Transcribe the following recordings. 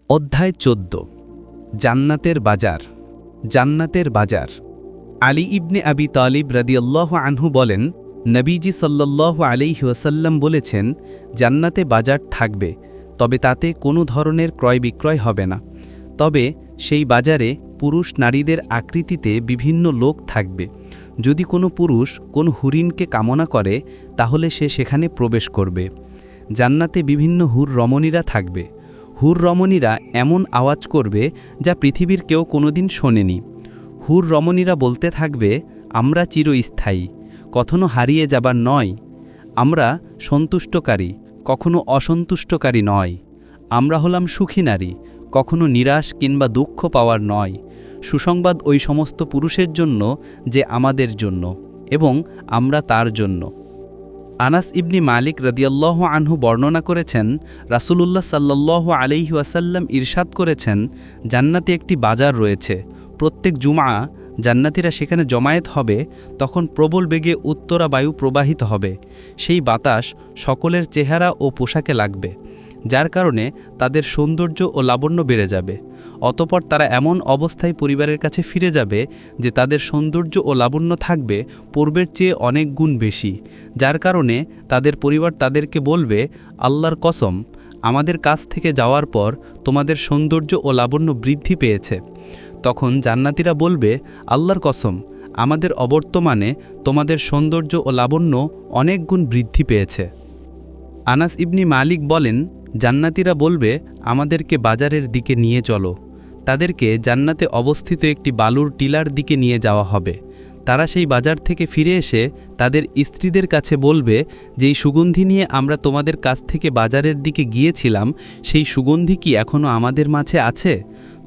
অধ্যায় ১৪ জান্নাতের বাজার। জান্নাতের বাজার। আলী ইবনে আবি তালিব রাদিয়াল্লাহু আনহু বলেন, নবীজি সাল্লাল্লাহু আলাইহি ওয়াসাল্লাম বলেছেন, জান্নাতে বাজার থাকবে, তবে তাতে কোনো ধরনের ক্রয় বিক্রয় হবে না। তবে সেই বাজারে পুরুষ নারীদের আকৃতিতে বিভিন্ন লোক থাকবে। যদি কোনো পুরুষ কোনো হরিণকে কামনা করে, তাহলে সে সেখানে প্রবেশ করবে। জান্নাতে বিভিন্ন হুর রমণীরা থাকবে। হুর রমণীরা এমন আওয়াজ করবে যা পৃথিবীর কেউ কোনোদিন শোনেনি। হুর রমণীরা বলতে থাকবে, আমরা চিরস্থায়ী, কখনো হারিয়ে যাবার নয়। আমরা সন্তুষ্টকারী, কখনো অসন্তুষ্টকারী নয়। আমরা হলাম সুখী নারী, কখনো নিরাশ কিংবা দুঃখ পাওয়ার নয়। সুসংবাদ ওই সমস্ত পুরুষের জন্য যে আমাদের জন্য, এবং আমরা তার জন্য। আনাস ইবনি মালিক রাদিয়াল্লাহু আনহু বর্ণনা করেছেন, রাসূলুল্লাহ সাল্লাল্লাহু আলাইহি ওয়াসাল্লাম ইরশাদ করেছেন, জান্নাতে একটি বাজার রয়েছে। প্রত্যেক জুমআ জান্নাতীরা সেখানে জমায়েত হবে, তখন প্রবল বেগে উত্তরা বায়ু প্রবাহিত হবে। সেই বাতাস সকলের চেহারা ও পোশাকে লাগবে, যার কারণে তাদের সৌন্দর্য ও লাবণ্য বেড়ে যাবে। অতঃপর তারা এমন অবস্থায় পরিবারের কাছে ফিরে যাবে যে তাদের সৌন্দর্য ও লাবণ্য থাকবে পূর্বের চেয়ে অনেক গুণ বেশি, যার কারণে তাদের পরিবার তাদেরকে বলবে, আল্লাহর কসম, আমাদের কাছ থেকে যাওয়ার পর তোমাদের সৌন্দর্য ও লাবণ্য বৃদ্ধি পেয়েছে। তখন জান্নাতীরা বলবে, আল্লাহর কসম, আমাদের অবর্তমানে তোমাদের সৌন্দর্য ও লাবণ্য অনেক গুণ বৃদ্ধি পেয়েছে। আনাস ইবনি মালিক বলেন, জান্নাতীরা বলবে, আমাদেরকে বাজারের দিকে নিয়ে চলো। তাদেরকে জান্নাতে অবস্থিত একটি বালুর টিলার দিকে নিয়ে যাওয়া হবে। তারা সেই বাজার থেকে ফিরে এসে তাদের স্ত্রীদের কাছে বলবে, যেই সুগন্ধি নিয়ে আমরা তোমাদের কাছ থেকে বাজারের দিকে গিয়েছিলাম, সেই সুগন্ধি কি এখনও আমাদের মাঝে আছে?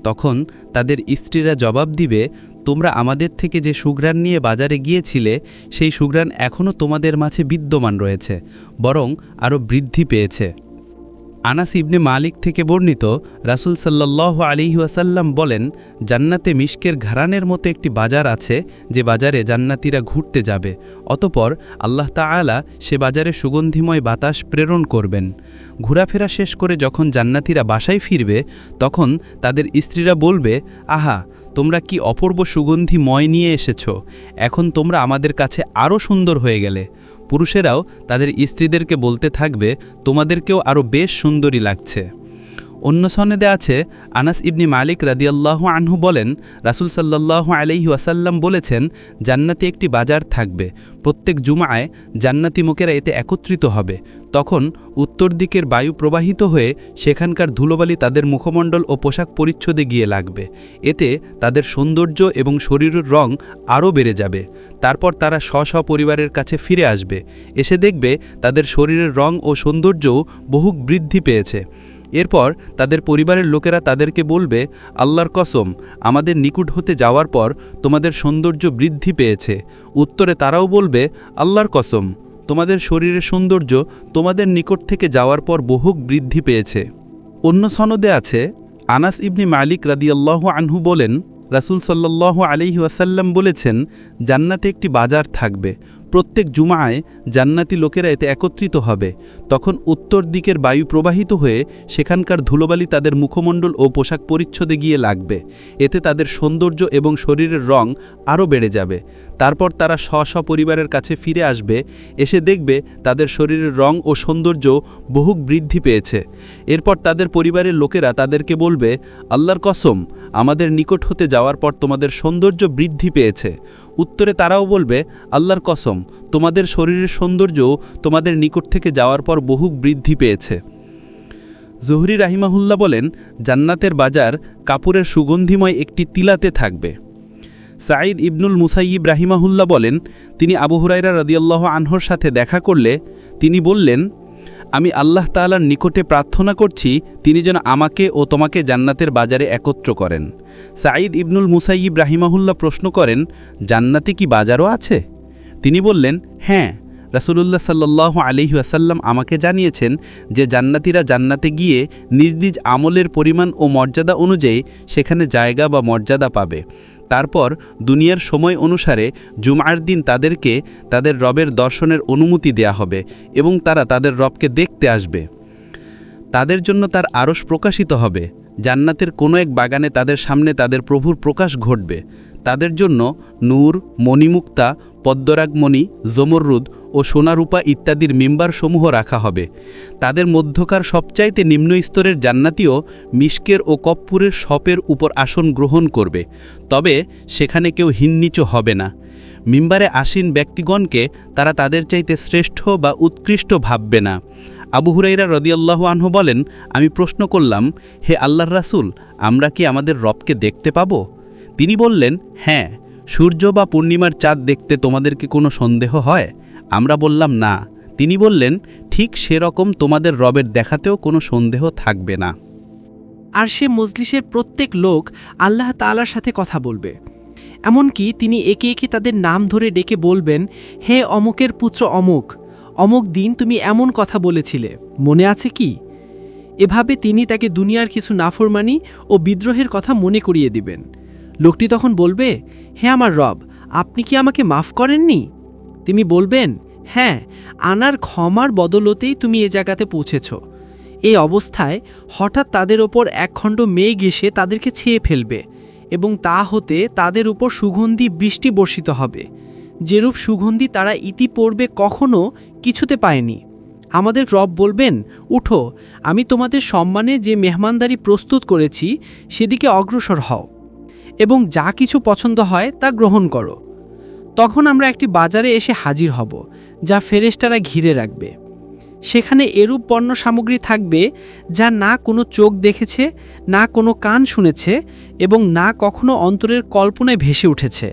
তখন তাদের স্ত্রীরা জবাব দিবে, তোমরা আমাদের থেকে যে সুঘ্রাণ নিয়ে বাজারে গিয়েছিলে, সেই সুঘ্রাণ এখনও তোমাদের মাঝে বিদ্যমান রয়েছে, বরং আরও বৃদ্ধি পেয়েছে। আনাস ইবনে মালিক থেকে বর্ণিত, রাসূল সাল্লাল্লাহু আলাইহি ওয়াসাল্লাম বলেন, জান্নাতে মিশকের ঘরানের মতো একটি বাজার আছে, যে বাজারে জান্নাতীরা ঘুরতে যাবে। অতঃপর আল্লাহ তাআলা সে বাজারে সুগন্ধিময় বাতাস প্রেরণ করবেন। ঘোরাফেরা শেষ করে যখন জান্নাতীরা বাসায় ফিরবে, তখন তাদের স্ত্রীরা বলবে, আহা, তোমরা কি অপূর্ব সুগন্ধি নিয়ে এসেছ, এখন তোমরা আমাদের কাছে আরও সুন্দর হয়ে গেলে। পুরুষেরাও তাদের স্ত্রীদেরকে বলতে থাকবে, তোমাদেরকেও আরও বেশ সুন্দরী লাগছে। অন্য সনদে আছে, আনাস ইবনি মালিক রাদিয়াল্লাহু আনহু বলেন, রাসূল সাল্লাল্লাহু আলাইহি ওয়াসাল্লাম বলেছেন, জান্নাতে একটি বাজার থাকবে। প্রত্যেক জুমআয় জান্নাতি লোকেরা এতে একত্রিত হবে। তখন উত্তর দিকের বায়ু প্রবাহিত হয়ে সেখানকার ধুলোবালি তাদের মুখমণ্ডল ও পোশাক পরিচ্ছদে গিয়ে লাগবে। এতে তাদের সৌন্দর্য এবং শরীরের রং আরও বেড়ে যাবে। তারপর তারা স্ব পরিবারের কাছে ফিরে আসবে। এসে দেখবে তাদের শরীরের রং ও সৌন্দর্যও বহু বৃদ্ধি পেয়েছে। এরপর তাদের পরিবারের লোকেরা তাদেরকে বলবে, আল্লাহর কসম, আমাদের নিকট হতে যাওয়ার পর তোমাদের সৌন্দর্য বৃদ্ধি পেয়েছে। উত্তরে তারাও বলবে, আল্লাহর কসম, তোমাদের শরীরের সৌন্দর্য তোমাদের নিকট থেকে যাওয়ার পর বহু বৃদ্ধি পেয়েছে। অন্য সনদে আছে, আনাস ইবনি মালিক রাদিয়াল্লাহু আনহু বলেন, রাসূল সাল্লাল্লাহু আলাইহি ওয়াসাল্লাম বলেছেন, জান্নাতে একটি বাজার থাকবে। প্রত্যেক জুমআয় জান্নাতি লোকেরা এতে একত্রিত হবে। তখন উত্তর দিকের বায়ু প্রবাহিত হয়ে সেখানকার ধুলোবালি তাদের মুখমণ্ডল ও পোশাক পরিচ্ছদে গিয়ে লাগবে। এতে তাদের সৌন্দর্য এবং শরীরের রং আরও বেড়ে যাবে। তারপর তারা স্ব পরিবারের কাছে ফিরে আসবে। এসে দেখবে তাদের শরীরের রং ও সৌন্দর্য বহু বৃদ্ধি পেয়েছে। এরপর তাদের পরিবারের লোকেরা তাদেরকে বলবে, আল্লাহর কসম, আমাদের নিকট হতে যাওয়ার পর তোমাদের সৌন্দর্য বৃদ্ধি পেয়েছে। উত্তরে তারাও বলবে, আল্লাহর কসম, তোমাদের শরীরের সৌন্দর্যও তোমাদের নিকট থেকে যাওয়ার পর বহু বৃদ্ধি পেয়েছে। জুহরি রাহিমাহুল্লাহ বলেন, জান্নাতের বাজার কাপুরের সুগন্ধিময় একটি টিলাতে থাকবে। সাঈদ ইবনুল মুসাইয়িব রাহিমাহুল্লাহ বলেন, তিনি আবু হুরায়রা রাদিয়াল্লাহু আনহুর সাথে দেখা করলে তিনি বললেন, আমি আল্লাহ তাআলার নিকটে প্রার্থনা করছি, তিনি যেন আমাকে ও তোমাকে জান্নাতের বাজারে একত্র করেন। সাঈদ ইবনুল মুসাইয়িব রাহিমাহুল্লাহ প্রশ্ন করেন, জান্নাতে কি বাজারও আছে? তিনি বললেন, হ্যাঁ, রাসূলুল্লাহ সাল্লাল্লাহু আলাইহি ওয়াসাল্লাম আমাকে জানিয়েছেন যে জান্নাতীরা জান্নাতে গিয়ে নিজ নিজ আমলের পরিমাণ ও মর্যাদা অনুযায়ী সেখানে জায়গা বা মর্যাদা পাবে। তারপর দুনিয়ার সময় অনুসারে জুমআর দিন তাদেরকে তাদের রবের দর্শনের অনুমতি দেয়া হবে এবং তারা তাদের রবকে দেখতে আসবে। তাদের জন্য তার আরশ প্রকাশিত হবে। জান্নাতের কোনো এক বাগানে তাদের সামনে তাদের প্রভুর প্রকাশ ঘটবে। তাদের জন্য নূর, মণিমুক্তা, পদ্মরাগমণি, জমরুদ ও সোনারূপা ইত্যাদির মিম্বারসমূহ রাখা হবে। তাদের মধ্যকার সবচাইতে নিম্ন স্তরের জান্নাতীয় মিশকের ও কপ্পুরের শপের উপর আসন গ্রহণ করবে, তবে সেখানে কেউ হিন্নিচ হবে না। মিম্বারে আসীন ব্যক্তিগণকে তারা তাদের চাইতে শ্রেষ্ঠ বা উৎকৃষ্ট ভাববে না। আবু হুরাইরা রাদিয়াল্লাহু আনহু বলেন, আমি প্রশ্ন করলাম, হে আল্লাহর রাসূল, আমরা কি আমাদের রবকে দেখতে পাব? তিনি বললেন, হ্যাঁ, সূর্য বা পূর্ণিমার চাঁদ দেখতে তোমাদেরকে কোনো সন্দেহ হয়? আমরা বললাম, না। তিনি বললেন, ঠিক সেরকম তোমাদের রবের দেখাতেও কোনো সন্দেহ থাকবে না। আর সে মজলিসের প্রত্যেক লোক আল্লাহ তাআলার সাথে কথা বলবে। এমনকি তিনি একে একে তাদের নাম ধরে ডেকে বলবেন, হে অমুকের পুত্র অমুক, অমুক দিন তুমি এমন কথা বলেছিলে, মনে আছে কি? এভাবে তিনি তাকে দুনিয়ার কিছু নাফরমানি ও বিদ্রোহের কথা মনে করিয়ে দিবেন। লোকটি তখন বলবে, হে আমার রব, আপনি কি আমাকে মাফ করেননি? তিনি বলবেন, হ্যাঁ, আনার ক্ষমার বদলতেই তুমি এ জায়গাতে পৌঁছেছ। এই অবস্থায় হঠাৎ তাদের ওপর একখণ্ড মেঘ এসে তাদেরকে ছেয়ে ফেলবে এবং তা হতে তাদের উপর সুগন্ধি বৃষ্টি বর্ষিত হবে, যেরূপ সুগন্ধি তারা ইতিপূর্বে কখনো কিছুতে পায়নি। আমাদের রব বলবেন, উঠো, আমি তোমাদের সম্মানে যে মেহমানদারি প্রস্তুত করেছি সেদিকে অগ্রসর হও এবং যা কিছু পছন্দ হয় তা গ্রহণ করো। তখন আমরা একটি বাজারে এসে হাজির হব, যা ফেরেশতারা ঘিরে রাখবে। সেখানে এরূপ পণ্য সামগ্রী থাকবে যা না কোনো চোখ দেখেছে, না কোনো কান শুনেছে এবং না কখনো অন্তরের কল্পনায় ভেসে উঠেছে।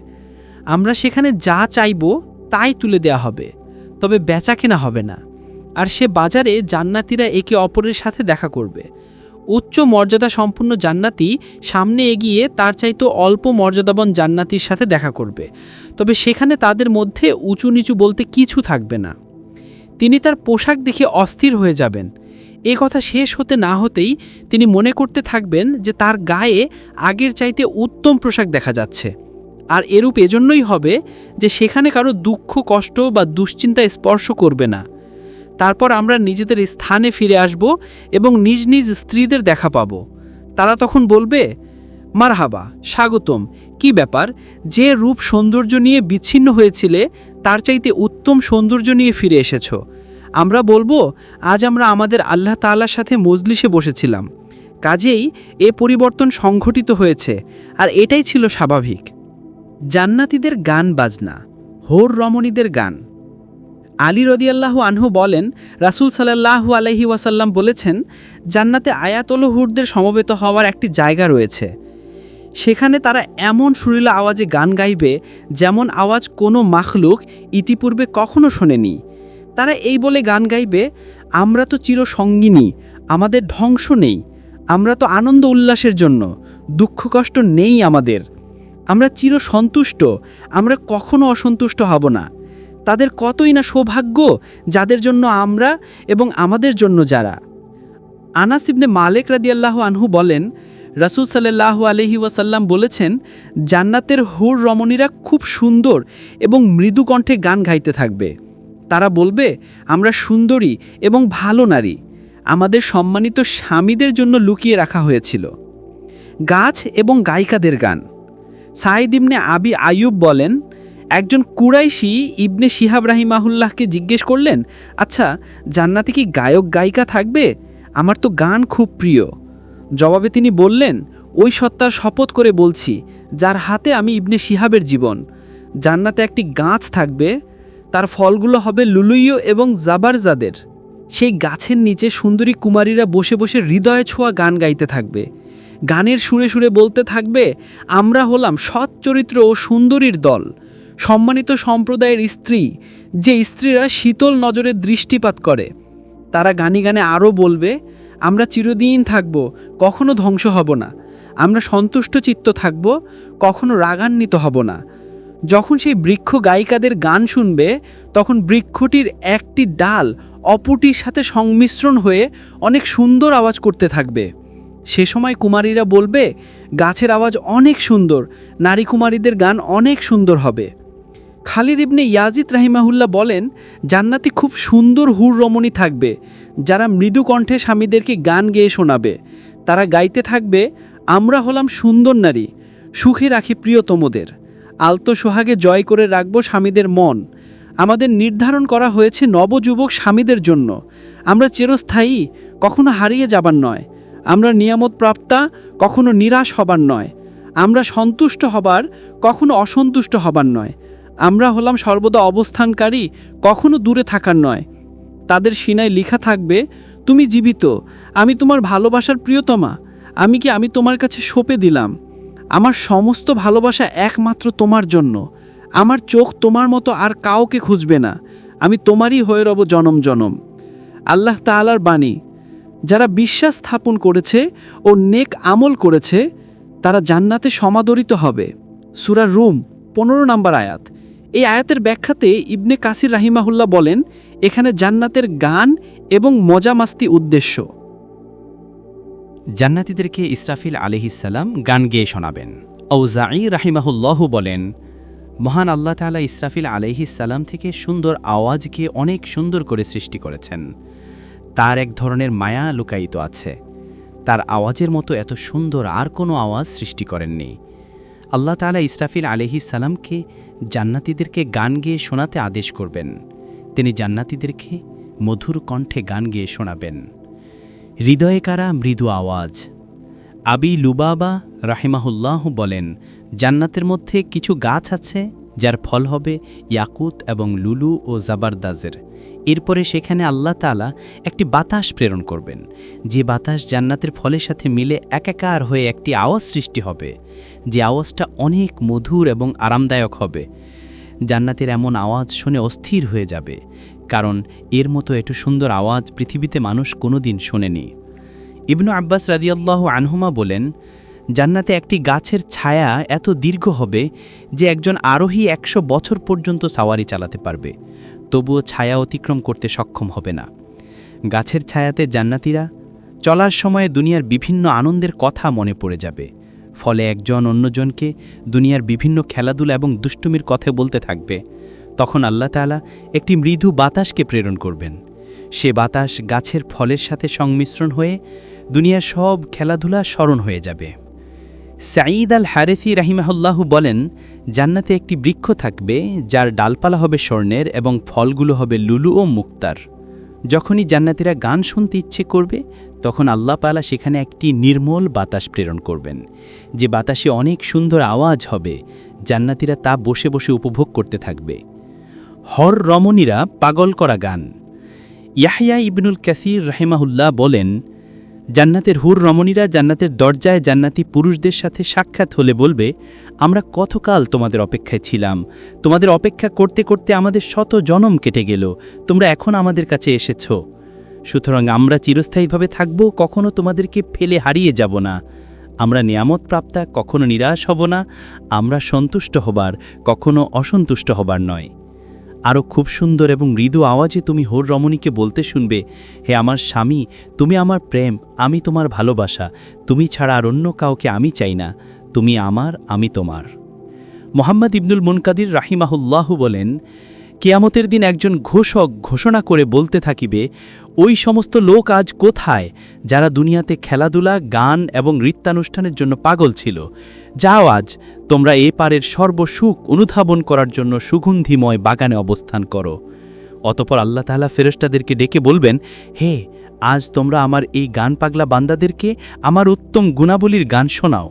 আমরা সেখানে যা চাইব তাই তুলে দেয়া হবে, তবে বেচা কেনা হবে না। আর সে বাজারে জান্নাতীরা একে অপরের সাথে দেখা করবে। উচ্চ মর্যাদা সম্পন্ন জান্নাতি সামনে এগিয়ে তার চাইতে অল্প মর্যাদাবান জান্নাতির সাথে দেখা করবে, তবে সেখানে তাদের মধ্যে উঁচু নিচু বলতে কিছু থাকবে না। তিনি তার পোশাক দেখে অস্থির হয়ে যাবেন। এ কথা শেষ হতে না হতেই তিনি মনে করতে থাকবেন যে তার গায়ে আগের চাইতে উত্তম পোশাক দেখা যাচ্ছে। আর এরূপ এজন্যই হবে যে সেখানে কারো দুঃখ, কষ্ট বা দুশ্চিন্তা স্পর্শ করবে না। তারপর আমরা নিজেদের স্থানে ফিরে আসব এবং নিজ নিজ স্ত্রীদের দেখা পাব। তারা তখন বলবে, মারহাবা, স্বাগতম, কি ব্যাপার, যে রূপ সৌন্দর্য নিয়ে বিচ্ছিন্ন হয়েছিলে তার চাইতে উত্তম সৌন্দর্য নিয়ে ফিরে এসেছ। আমরা বলবো, আজ আমরা আমাদের আল্লাহ তাআলার সাথে মজলিসে বসেছিলাম, কাজেই এ পরিবর্তন সংঘটিত হয়েছে, আর এটাই ছিল স্বাভাবিক। জান্নাতীদের গান বাজনা, হোর রমণীদের গান। আলী রাদিয়াল্লাহু আনহু বলেন, রাসূল সাল্লাল্লাহু আলাইহি ওয়াসাল্লাম বলেছেন, জান্নাতে আয়াতুল হুরদের সমবেত হওয়ার একটি জায়গা রয়েছে। সেখানে তারা এমন সুরিলা আওয়াজে গান গাইবে যেমন আওয়াজ কোনো মাখলুক ইতিপূর্বে কখনো শোনেনি। তারা এই বলে গান গাইবে, আমরা তো চিরসঙ্গিনী, আমাদের ধ্বংস নেই, আমরা তো আনন্দ উল্লাসের জন্য, দুঃখ কষ্ট নেই আমাদের, আমরা চিরসন্তুষ্ট, আমরা কখনো অসন্তুষ্ট হব না। তাদের কতই না সৌভাগ্য যাদের জন্য আমরা এবং আমাদের জন্য যারা। আনাস ইবনে মালিক রাদিয়াল্লাহু আনহু বলেন, রাসূল সাল্লাল্লাহু আলাইহি ওয়াসাল্লাম বলেছেন, জান্নাতের হুর রমণীরা খুব সুন্দর এবং মৃদু কণ্ঠে গান গাইতে থাকবে। তারা বলবে, আমরা সুন্দরী এবং ভালো নারী, আমাদের সম্মানিত স্বামীদের জন্য লুকিয়ে রাখা হয়েছিল। গাছ এবং গায়িকাদের গান। সাঈদ ইবনে আবি আইয়ুব বলেন, একজন কুরাইশি ইবনে শিহাব রাহিমাহুল্লাহকে জিজ্ঞেস করলেন, আচ্ছা, জান্নাতে কি গায়ক গায়িকা থাকবে? আমার তো গান খুব প্রিয়। জবাবে তিনি বললেন, ওই সত্তার শপথ করে বলছি যার হাতে আমি ইবনে শিহাবের জীবন, জান্নাতে একটি গাছ থাকবে, তার ফলগুলো হবে লুলুইয় এবং জাবারজাদের। সেই গাছের নিচে সুন্দরী কুমারীরা বসে বসে হৃদয়ে ছোঁয়া গান গাইতে থাকবে। গানের সুরে সুরে বলতে থাকবে, আমরা হলাম সৎ চরিত্র ও সুন্দরীর দল, সম্মানিত সম্প্রদায়ের স্ত্রী, যে স্ত্রীরা শীতল নজরে দৃষ্টিপাত করে। তারা গানে গানে আরও বলবে, আমরা চিরদিন থাকব, কখনো ধ্বংস হব না, আমরা সন্তুষ্ট চিত্ত থাকব, কখনো রাগান্বিত হব না। যখন সেই বৃক্ষ গায়িকাদের গান শুনবে, তখন বৃক্ষটির একটি ডাল অপরটির সাথে সংমিশ্রণ হয়ে অনেক সুন্দর আওয়াজ করতে থাকবে। সে সময় কুমারীরা বলবে, গাছের আওয়াজ অনেক সুন্দর, নারী কুমারীদের গান অনেক সুন্দর হবে। খালিদ ইবনে ইয়াজিদ রাহিমাহুল্লাহ বলেন, জান্নাতে খুব সুন্দর হুর রমণী থাকবে, যারা মৃদু কণ্ঠে স্বামীদেরকে গান গেয়ে শোনাবে। তারা গাইতে থাকবে, আমরা হলাম সুন্দর নারী, সুখে রাখি প্রিয়তমদের, আলতো সোহাগে জয় করে রাখব স্বামীদের মন। আমাদের নির্ধারণ করা হয়েছে নবযুবক স্বামীদের জন্য। আমরা চিরস্থায়ী, কখনো হারিয়ে যাবার নয়। আমরা নিয়ামত প্রাপ্তা, কখনো নিরাশ হবার নয়। আমরা সন্তুষ্ট হবার, কখনো অসন্তুষ্ট হবার নয়। আমরা হলাম সর্বদা অবস্থানকারী, কখনো দূরে থাকার নয়। তাদের সিনায় লেখা থাকবে, তুমি জীবিত, আমি তোমার ভালোবাসার প্রিয়তমা। আমি তোমার কাছে সঁপে দিলাম। আমার সমস্ত ভালোবাসা একমাত্র তোমার জন্য। আমার চোখ তোমার মতো আর কাউকে খুঁজবে না। আমি তোমারই হয়ে রব জনম জনম। আল্লাহ তাআলার বাণী। যারা বিশ্বাস স্থাপন করেছে ও নেক আমল করেছে তারা জান্নাতে সমাদরিত হবে। সূরা রুম 15 নম্বর আয়াত। এই আয়াতের ব্যাখ্যাতে ইবনে কাসির রাহিমাহুল্লাহ বলেন, এখানে জান্নাতের গান এবং মজা মাস্তি উদ্দেশ্য। জান্নাতীদেরকে ইসরাফিল আলাইহিসসালাম গান গেয়ে শোনাবেন। আউজাঈ রাহিমাহুল্লাহু বলেন, মহান আল্লাহ তাআলা ইসরাফিল আলাইহিসসালাম থেকে সুন্দর আওয়াজকে অনেক সুন্দর করে সৃষ্টি করেছেন। তার এক ধরনের মায়া লুকায়িত আছে। তার আওয়াজের মতো এত সুন্দর আর কোনো আওয়াজ সৃষ্টি করেননি। আল্লাহ তাআলা ইসরাফিল আলাইহিসসালামকে জান্নাতীদেরকে গান গেয়ে শোনাতে আদেশ করবেন। তিনি জান্নাতীদেরকে মধুর কণ্ঠে গান গেয়ে শোনাবেন। হৃদয়ে কারা মৃদু আওয়াজ। আবি লুবাবা রাহিমাহুল্লাহ বলেন, জান্নাতের মধ্যে কিছু গাছ আছে যার ফল হবে ইয়াকুত এবং লুলু ও জাবারদাজের। এরপরে সেখানে আল্লাহ তাআলা একটি বাতাস প্রেরণ করবেন, যে বাতাস জান্নাতের ফলের সাথে মিলে একাকার হয়ে একটি আওয়াজ সৃষ্টি হবে, যে আওয়াজটা অনেক মধুর এবং আরামদায়ক হবে। জান্নাতের এমন আওয়াজ শুনে অস্থির হয়ে যাবে, কারণ এর মতো একটু সুন্দর আওয়াজ পৃথিবীতে মানুষ কোনোদিন শোনেনি। ইবনু আব্বাস রাদিয়াল্লাহু আনহুমা বলেন, জান্নাতে একটি গাছের ছায়া এত দীর্ঘ হবে যে একজন আরোহী 100 বছর পর্যন্ত সাওয়ারি চালাতে পারবে, তবুও ছায়া অতিক্রম করতে সক্ষম হবে না। গাছের ছায়াতে জান্নাতীরা চলার সময়ে দুনিয়ার বিভিন্ন আনন্দের কথা মনে পড়ে যাবে, ফলে একজন অন্যজনকে দুনিয়ার বিভিন্ন খেলাধুলা এবং দুষ্টুমির কথা বলতে থাকবে। তখন আল্লাহ তাআলা একটি মৃদু বাতাসকে প্রেরণ করবেন। সে বাতাস গাছের ফলের সাথে সংমিশ্রণ হয়ে দুনিয়ার সব খেলাধুলা স্মরণ হয়ে যাবে। সাঈদ আল হারেথি রাহিমাহুল্লাহু বলেন, জান্নাতে একটি বৃক্ষ থাকবে যার ডালপালা হবে স্বর্ণের এবং ফলগুলো হবে লুলু ও মুক্তার। যখনই জান্নাতীরা গান শুনতে ইচ্ছে করবে তখন আল্লাহ পালা সেখানে একটি নির্মল বাতাস প্রেরণ করবেন, যে বাতাসে অনেক সুন্দর আওয়াজ হবে। জান্নাতীরা তা বসে বসে উপভোগ করতে থাকবে। হর রমণীরা পাগল করা গান। ইয়াহইয়া ইবনুল কাসির রাহিমাহুল্লাহ বলেন, জান্নাতের হুর রমণীরা জান্নাতের দরজায় জান্নাতি পুরুষদের সাথে সাক্ষাৎ হলে বলবে, আমরা কতকাল তোমাদের অপেক্ষায় ছিলাম, তোমাদের অপেক্ষা করতে করতে আমাদের শত জনম কেটে গেল, তোমরা এখন আমাদের কাছে এসেছ। সুতরাং আমরা চিরস্থায়ীভাবে থাকব, কখনো তোমাদেরকে ফেলে হারিয়ে যাব না। আমরা নিয়ামত প্রাপ্তা, কখনো নিরাশ হব না। আমরা সন্তুষ্ট হবার, কখনো অসন্তুষ্ট হবার নয়। আরও খুব সুন্দর এবং মৃদু আওয়াজে তুমি হোর রমণীকে বলতে শুনবে, হে আমার স্বামী, তুমি আমার প্রেম, আমি তোমার ভালোবাসা, তুমি ছাড়া আর অন্য কাউকে আমি চাই না, তুমি আমার, আমি তোমার। মোহাম্মদ ইবনুল মুনকাদির রাহিমাহুল্লাহু বলেন, কিয়ামতের দিন একজন ঘোষক ঘোষণা করে বলতে থাকিবে, ওই সমস্ত লোক আজ কোথায় যারা দুনিয়াতে খেলাধুলা, গান এবং নৃত্যানুষ্ঠানের জন্য পাগল ছিল? যাও, আজ তোমরা এ পারের সর্বসুখ অনুধাবন করার জন্য সুগন্ধিময় বাগানে অবস্থান করো। অতপর আল্লাহ তাআলা ফেরেশতাদেরকে ডেকে বলবেন, হে, আজ তোমরা আমার এই গান পাগলা বান্দাদেরকে আমার উত্তম গুণাবলীর গান শোনাও।